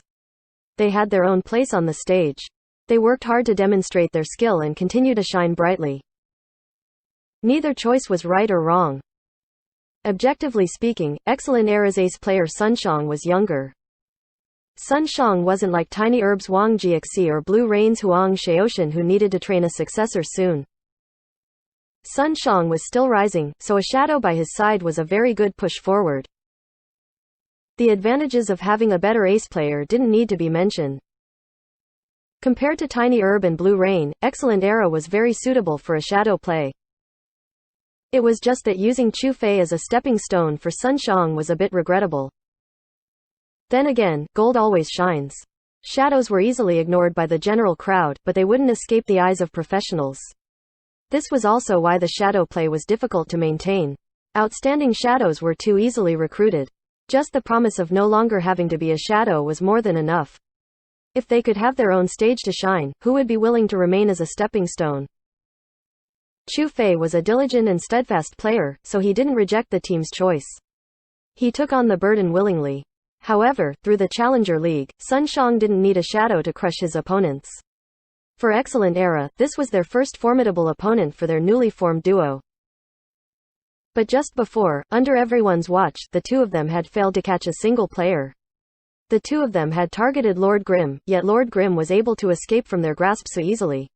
They had their own place on the stage. They worked hard to demonstrate their skill and continue to shine brightly. Neither choice was right or wrong. Objectively speaking, Excellent Era's ace player Sun Xiang was younger. Sun Xiang wasn't like Tiny Herb's Wang Jiaxi or Blue Rain's Huang Xiaoshan, who needed to train a successor soon. Sun Xiang was still rising, so a shadow by his side was a very good push forward. The advantages of having a better ace player didn't need to be mentioned. Compared to Tiny Herb and Blue Rain, Excellent Era was very suitable for a shadow play. It was just that using Chu Fei as a stepping stone for Sun Xiang was a bit regrettable. Then again, gold always shines. Shadows were easily ignored by the general crowd, but they wouldn't escape the eyes of professionals. This was also why the shadow play was difficult to maintain. Outstanding shadows were too easily recruited. Just the promise of no longer having to be a shadow was more than enough. If they could have their own stage to shine, who would be willing to remain as a stepping stone? Chu Fei was a diligent and steadfast player, so he didn't reject the team's choice. He took on the burden willingly. However, through the Challenger League, Sun Xiang didn't need a shadow to crush his opponents. For Excellent Era, this was their first formidable opponent for their newly formed duo. But just before, under everyone's watch, the two of them had failed to catch a single player. The two of them had targeted Lord Grimm, yet Lord Grimm was able to escape from their grasp so easily.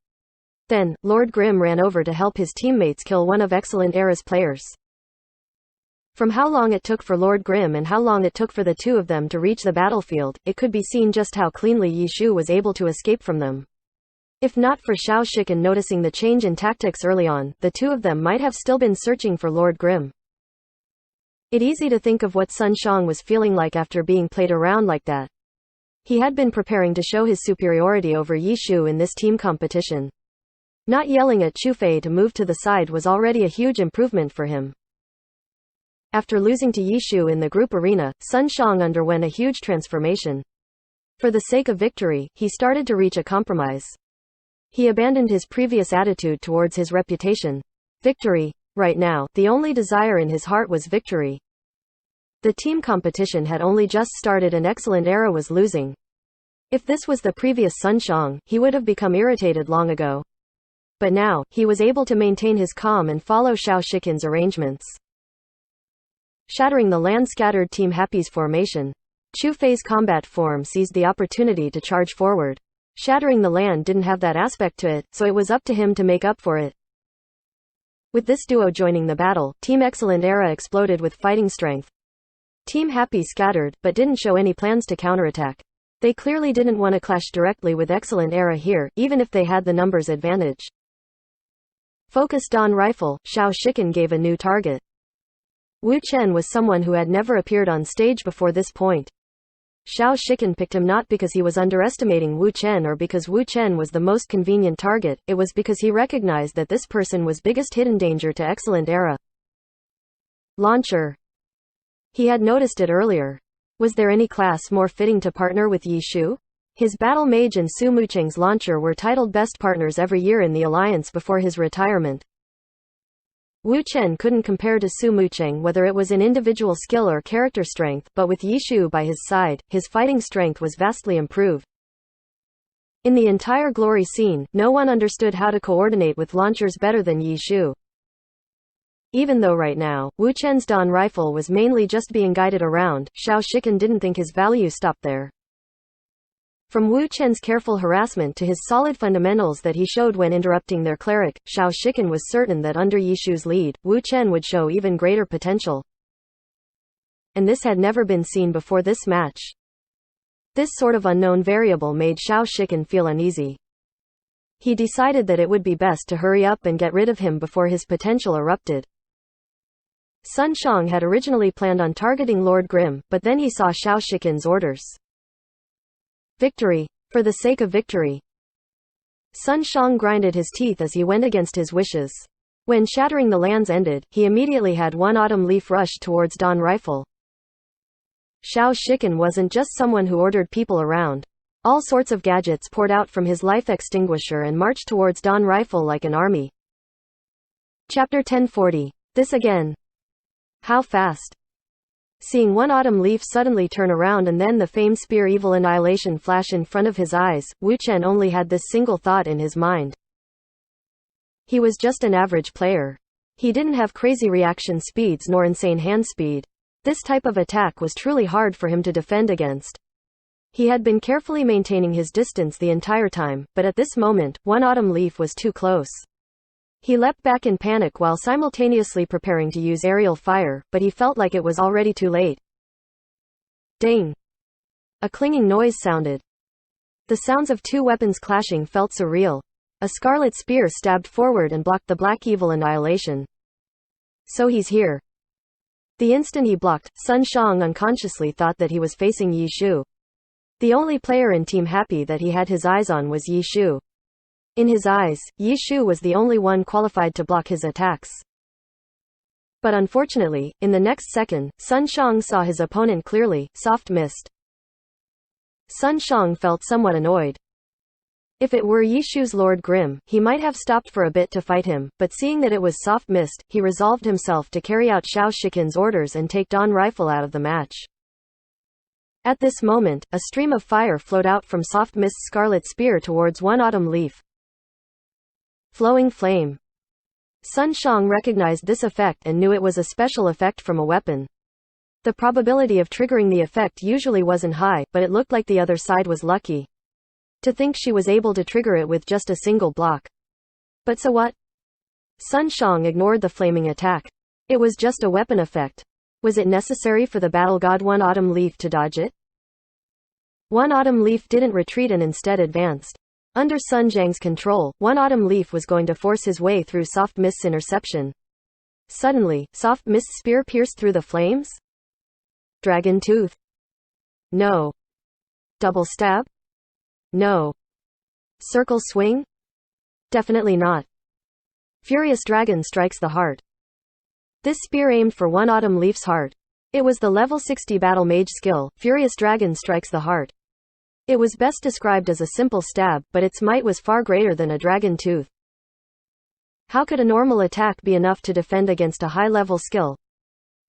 Then, Lord Grimm ran over to help his teammates kill one of Excellent Era's players. From how long it took for Lord Grimm and how long it took for the two of them to reach the battlefield, it could be seen just how cleanly Yishu was able to escape from them. If not for Xiao Shiken noticing the change in tactics early on, the two of them might have still been searching for Lord Grimm. It's easy to think of what Sun Xiang was feeling like after being played around like that. He had been preparing to show his superiority over Yishu in this team competition. Not yelling at Chu Fei to move to the side was already a huge improvement for him. After losing to Yishu in the group arena, Sun Xiang underwent a huge transformation. For the sake of victory, he started to reach a compromise. He abandoned his previous attitude towards his reputation. Victory. Right now, the only desire in his heart was victory. The team competition had only just started and Excellent Era was losing. If this was the previous Sun Xiang, he would have become irritated long ago. But now, he was able to maintain his calm and follow Xiao Shiken's arrangements. Shattering the land-scattered Team Happy's formation, Chu Fei's combat form seized the opportunity to charge forward. Shattering the land didn't have that aspect to it, so it was up to him to make up for it. With this duo joining the battle, Team Excellent Era exploded with fighting strength. Team Happy scattered, but didn't show any plans to counterattack. They clearly didn't want to clash directly with Excellent Era here, even if they had the numbers advantage. Focused Dawn Rifle, Xiao Shiken gave a new target. Wu Chen was someone who had never appeared on stage before this point. Xiao Shiken picked him not because he was underestimating Wu Chen or because Wu Chen was the most convenient target, it was because he recognized that this person was biggest hidden danger to Excellent Era. Launcher. He had noticed it earlier. Was there any class more fitting to partner with Yishu? His Battle Mage and Su Mucheng's Launcher were titled best partners every year in the alliance before his retirement. Wu Chen couldn't compare to Su Mucheng whether it was in individual skill or character strength, but with Yishu by his side, his fighting strength was vastly improved. In the entire glory scene, no one understood how to coordinate with launchers better than Yishu. Even though right now, Wu Chen's Dawn Rifle was mainly just being guided around, Xiao Shiken didn't think his value stopped there. From Wu Chen's careful harassment to his solid fundamentals that he showed when interrupting their cleric, Xiao Shiken was certain that under Yishu's lead, Wu Chen would show even greater potential. And this had never been seen before this match. This sort of unknown variable made Xiao Shiken feel uneasy. He decided that it would be best to hurry up and get rid of him before his potential erupted. Sun Xiang had originally planned on targeting Lord Grimm, but then he saw Xiao Shiken's orders. Victory. For the sake of victory. Sun Shang grinded his teeth as he went against his wishes. When shattering the lands ended, he immediately had one autumn leaf rush towards Dawn Rifle. Xiao Shiken wasn't just someone who ordered people around. All sorts of gadgets poured out from his life extinguisher and marched towards Dawn Rifle like an army. Chapter 1040. This again. How fast? Seeing one autumn leaf suddenly turn around and then the famed spear Evil Annihilation flash in front of his eyes, Wu Chen only had this single thought in his mind. He was just an average player. He didn't have crazy reaction speeds nor insane hand speed. This type of attack was truly hard for him to defend against. He had been carefully maintaining his distance the entire time, but at this moment, one autumn leaf was too close. He leapt back in panic while simultaneously preparing to use aerial fire, but he felt like it was already too late. Ding! A clinging noise sounded. The sounds of two weapons clashing felt surreal. A scarlet spear stabbed forward and blocked the black Evil Annihilation. So he's here. The instant he blocked, Sun Shang unconsciously thought that he was facing Yi Shu. The only player in Team Happy that he had his eyes on was Yi Shu. In his eyes, Yi Shu was the only one qualified to block his attacks. But unfortunately, in the next second, Sun Shang saw his opponent clearly. Soft Mist. Sun Shang felt somewhat annoyed. If it were Yi Shu's Lord Grim, he might have stopped for a bit to fight him, but seeing that it was Soft Mist, he resolved himself to carry out Xiao Shiken's orders and take Dawn Rifle out of the match. At this moment, a stream of fire flowed out from Soft Mist's scarlet spear towards one autumn leaf. Flowing flame. Sun Shang recognized this effect and knew it was a special effect from a weapon. The probability of triggering the effect usually wasn't high, but it looked like the other side was lucky. To think she was able to trigger it with just a single block. But so what? Sun Shang ignored the flaming attack. It was just a weapon effect. Was it necessary for the battle god One Autumn Leaf to dodge it? One Autumn Leaf didn't retreat and instead advanced. Under Sun Jiang's control, One Autumn Leaf was going to force his way through Soft Mist's interception. Suddenly, Soft Mist's spear pierced through the flames? Dragon Tooth? No. Double stab? No. Circle swing? Definitely not. Furious Dragon strikes the heart. This spear aimed for One Autumn Leaf's heart. It was the level 60 battle mage skill, Furious Dragon strikes the heart. It was best described as a simple stab, but its might was far greater than a dragon tooth. How could a normal attack be enough to defend against a high-level skill?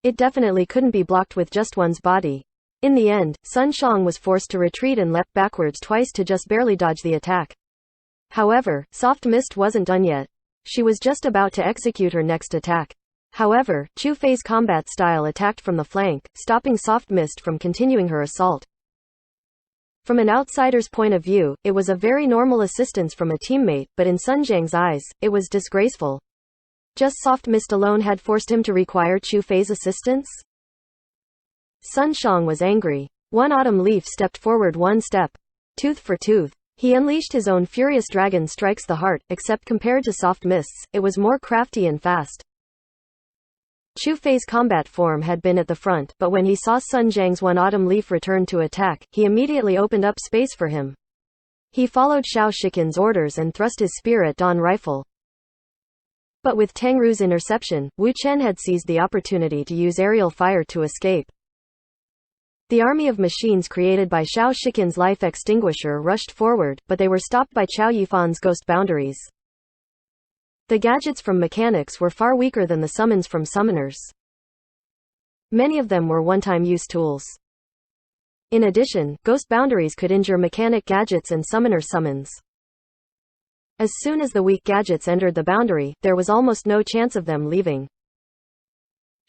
It definitely couldn't be blocked with just one's body. In the end, Sun Shang was forced to retreat and leapt backwards twice to just barely dodge the attack. However, Soft Mist wasn't done yet. She was just about to execute her next attack. However, Chu Fei's combat style attacked from the flank, stopping Soft Mist from continuing her assault. From an outsider's point of view, it was a very normal assistance from a teammate, but in Sun Jiang's eyes, it was disgraceful. Just Soft Mist alone had forced him to require Chu Fei's assistance? Sun Shang was angry. One Autumn Leaf stepped forward one step. Tooth for tooth. He unleashed his own Furious Dragon strikes the heart, except compared to Soft Mist's, it was more crafty and fast. Chu Fei's combat form had been at the front, but when he saw Sun Jiang's One Autumn Leaf return to attack, he immediately opened up space for him. He followed Xiao Shiken's orders and thrust his spear at Dawn Rifle. But with Tang Ru's interception, Wu Chen had seized the opportunity to use aerial fire to escape. The army of machines created by Xiao Shiken's life extinguisher rushed forward, but they were stopped by Qiao Yifan's ghost boundaries. The gadgets from mechanics were far weaker than the summons from summoners. Many of them were one-time use tools. In addition, ghost boundaries could injure mechanic gadgets and summoner summons. As soon as the weak gadgets entered the boundary, there was almost no chance of them leaving.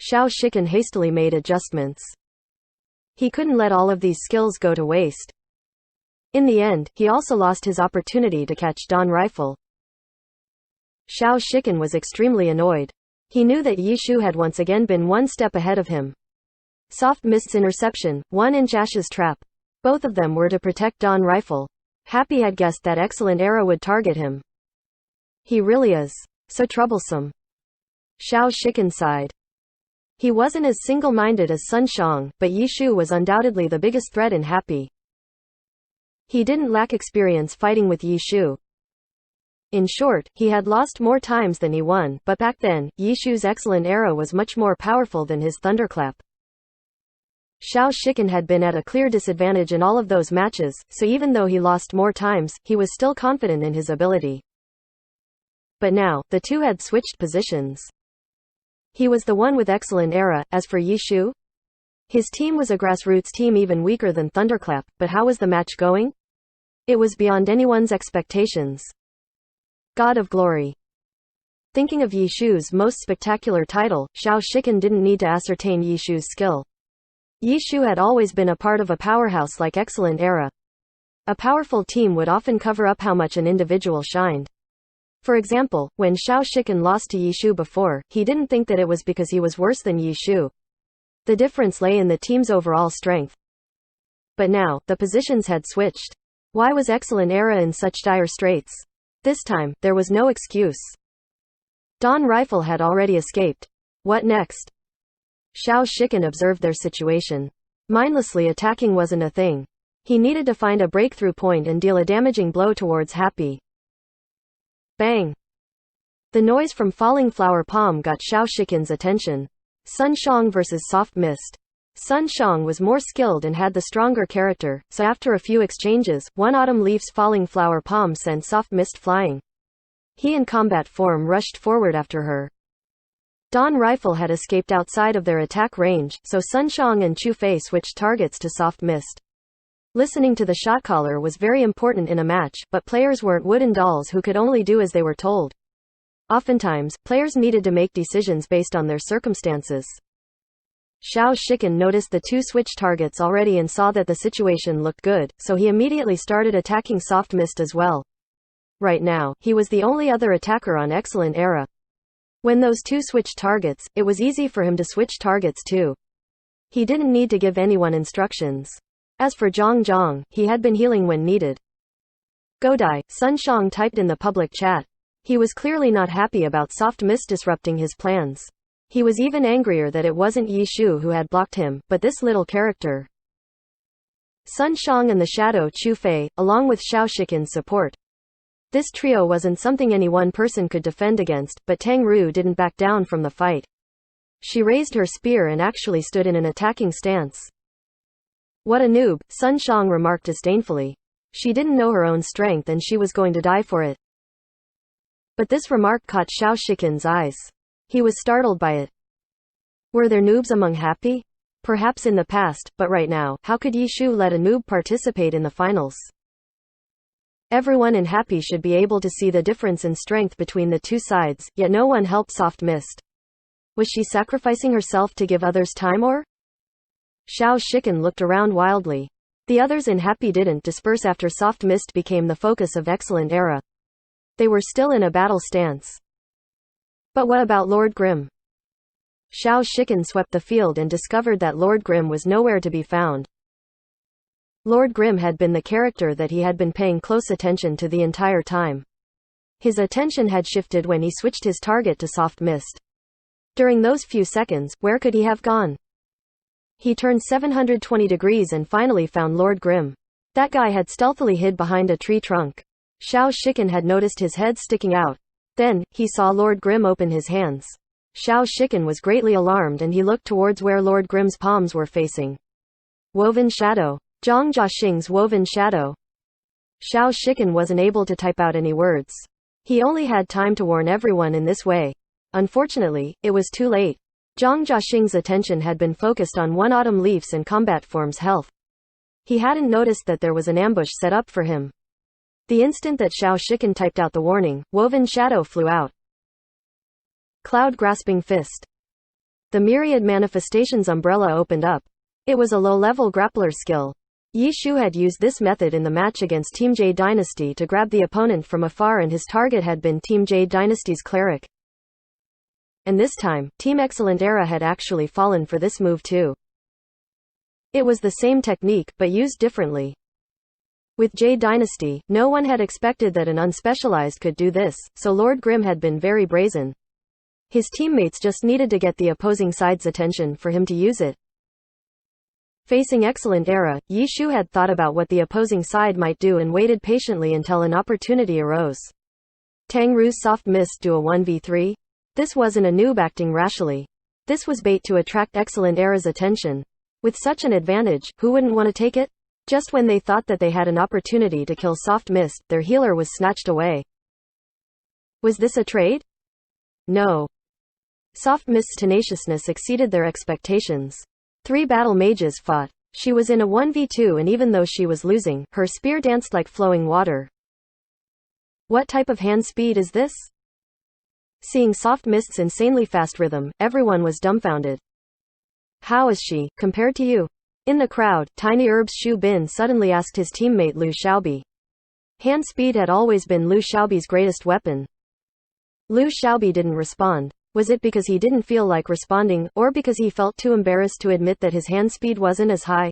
Xiao Shiken hastily made adjustments. He couldn't let all of these skills go to waste. In the end, he also lost his opportunity to catch Dawn Rifle. Xiao Shiken was extremely annoyed. He knew that Yi Shu had once again been one step ahead of him. Soft Mist's interception, 1-inch Ash's trap. Both of them were to protect Dawn Rifle. Happy had guessed that excellent arrow would target him. He really is so troublesome. Xiao Shiken sighed. He wasn't as single-minded as Sun Shang, but Yi Shu was undoubtedly the biggest threat in Happy. He didn't lack experience fighting with Yi Shu. In short, he had lost more times than he won, but back then, Yi Shu's excellent era was much more powerful than his thunderclap. Xiao Shiken had been at a clear disadvantage in all of those matches, so even though he lost more times, he was still confident in his ability. But now, the two had switched positions. He was the one with excellent era. As for Yi Shu, his team was a grassroots team even weaker than Thunderclap, but how was the match going? It was beyond anyone's expectations. God of Glory. Thinking of Yi Shu's most spectacular title, Xiao Shiken didn't need to ascertain Yi Shu's skill. Yi Shu had always been a part of a powerhouse like Excellent Era. A powerful team would often cover up how much an individual shined. For example, when Xiao Shiken lost to Yi Shu before, he didn't think that it was because he was worse than Yi Shu. The difference lay in the team's overall strength. But now, the positions had switched. Why was Excellent Era in such dire straits? This time, there was no excuse. Dawn Rifle had already escaped. What next? Xiao Shiken observed their situation. Mindlessly attacking wasn't a thing. He needed to find a breakthrough point and deal a damaging blow towards Happy. Bang! The noise from falling flower palm got Xiao Shiken's attention. Sun Shang vs Soft Mist. Sun Shang was more skilled and had the stronger character, so after a few exchanges, one autumn leaf's falling flower palm sent Soft Mist flying. He in combat form rushed forward after her. Dawn Rifle had escaped outside of their attack range, so Sun Shang and Chu Fei switched targets to Soft Mist. Listening to the shot caller was very important in a match, but players weren't wooden dolls who could only do as they were told. Oftentimes, players needed to make decisions based on their circumstances. Xiao Shiken noticed the two switch targets already and saw that the situation looked good, so he immediately started attacking Soft Mist as well. Right now, he was the only other attacker on Excellent Era. When those two switched targets, it was easy for him to switch targets too. He didn't need to give anyone instructions. As for Zhang Zhang, he had been healing when needed. Godai, Sun Shang typed in the public chat. He was clearly not happy about Soft Mist disrupting his plans. He was even angrier that it wasn't Yi Shu who had blocked him, but this little character. Sun Shang and the Shadow Chu Fei, along with Xiao Shiken's support. This trio wasn't something any one person could defend against, but Tang Ru didn't back down from the fight. She raised her spear and actually stood in an attacking stance. What a noob, Sun Shang remarked disdainfully. She didn't know her own strength and she was going to die for it. But this remark caught Xiao Shiken's eyes. He was startled by it. Were there noobs among Happy? Perhaps in the past, but right now, how could Yi Shu let a noob participate in the finals? Everyone in Happy should be able to see the difference in strength between the two sides, yet no one helped Soft Mist. Was she sacrificing herself to give others time or? Xiao Shiken looked around wildly. The others in Happy didn't disperse after Soft Mist became the focus of Excellent Era. They were still in a battle stance. But what about Lord Grimm? Xiao Shiken swept the field and discovered that Lord Grimm was nowhere to be found. Lord Grimm had been the character that he had been paying close attention to the entire time. His attention had shifted when he switched his target to Soft Mist. During those few seconds, where could he have gone? He turned 720 degrees and finally found Lord Grimm. That guy had stealthily hid behind a tree trunk. Xiao Shiken had noticed his head sticking out. Then, he saw Lord Grimm open his hands. Xiao Shiken was greatly alarmed and he looked towards where Lord Grimm's palms were facing. Woven Shadow. Zhang Jiaxing's Woven Shadow. Xiao Shiken wasn't able to type out any words. He only had time to warn everyone in this way. Unfortunately, it was too late. Zhang Jiaxing's attention had been focused on one Autumn Leaf's and Combat Form's health. He hadn't noticed that there was an ambush set up for him. The instant that Xiao Shiken typed out the warning, Woven Shadow flew out. Cloud Grasping Fist. The Myriad Manifestations umbrella opened up. It was a low-level grappler skill. Yi Shu had used this method in the match against Team Jade Dynasty to grab the opponent from afar and his target had been Team Jade Dynasty's cleric. And this time, Team Excellent Era had actually fallen for this move too. It was the same technique, but used differently. With Jade Dynasty, no one had expected that an unspecialized could do this, so Lord Grimm had been very brazen. His teammates just needed to get the opposing side's attention for him to use it. Facing Excellent Era, Yi Shu had thought about what the opposing side might do and waited patiently until an opportunity arose. Tang Ru's Soft Mist do a 1v3? This wasn't a noob acting rashly. This was bait to attract Excellent Era's attention. With such an advantage, who wouldn't want to take it? Just when they thought that they had an opportunity to kill Soft Mist, their healer was snatched away. Was this a trade? No. Soft Mist's tenaciousness exceeded their expectations. 3 battle mages fought. She was in a 1v2 and even though she was losing, her spear danced like flowing water. What type of hand speed is this? Seeing Soft Mist's insanely fast rhythm, everyone was dumbfounded. How is she, compared to you? In the crowd, Tiny Herb's Shu Bin suddenly asked his teammate Lu Xiaobi. Hand speed had always been Lu Xiaobi's greatest weapon. Lu Xiaobi didn't respond. Was it because he didn't feel like responding, or because he felt too embarrassed to admit that his hand speed wasn't as high?